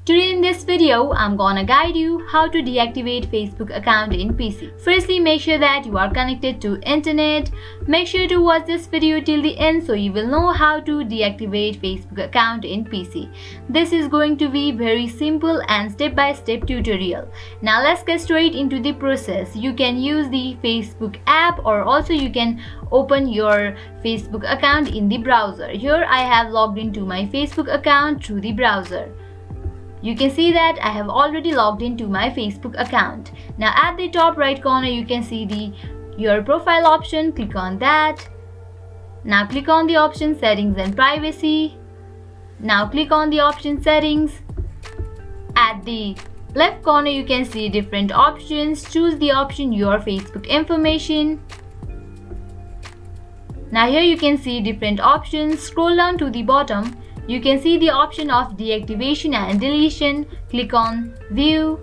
Today in this video, I'm gonna guide you how to deactivate Facebook account in PC. Firstly, make sure that you are connected to internet. Make sure to watch this video till the end so you will know how to deactivate Facebook account in PC. This is going to be very simple and step-by-step tutorial. Now let's get straight into the process. You can use the Facebook app or also you can open your Facebook account in the browser. Here I have logged into my Facebook account through the browser. You can see that I have already logged into my Facebook account. Now at the top right corner you can see your profile option. Click on that. Now click on the option settings and privacy. Now click on the option settings. At the left corner you can see different options. Choose the option your Facebook information. Now here you can see different options. Scroll down to the bottom. You can see the option of deactivation and deletion. Click on view.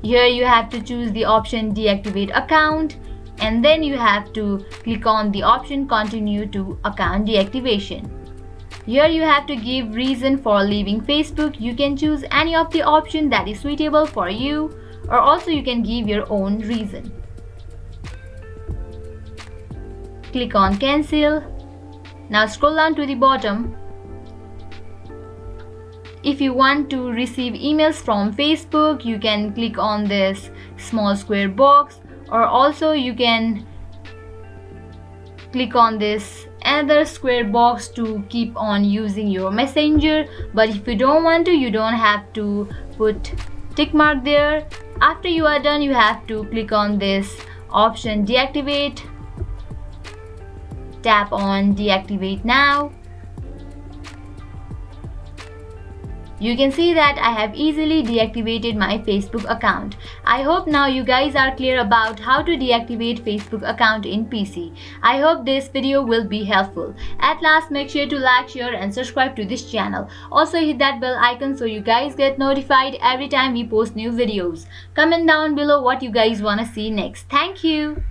Here you have to choose the option deactivate account and then you have to click on the option continue to account deactivation. Here you have to give reason for leaving Facebook. You can choose any of the option that is suitable for you or also you can give your own reason. Click on cancel. Now scroll down to the bottom. If you want to receive emails from Facebook, you can click on this small square box or also you can click on this another square box to keep on using your messenger. But if you don't want to, you don't have to put tick mark there. After you are done, you have to click on this option deactivate. Tap on deactivate now. You can see that I have easily deactivated my Facebook account. I hope now you guys are clear about how to deactivate Facebook account in PC. I hope this video will be helpful. At last, make sure to like, share and subscribe to this channel. Also hit that bell icon so you guys get notified every time we post new videos. Comment down below what you guys wanna see next. Thank you.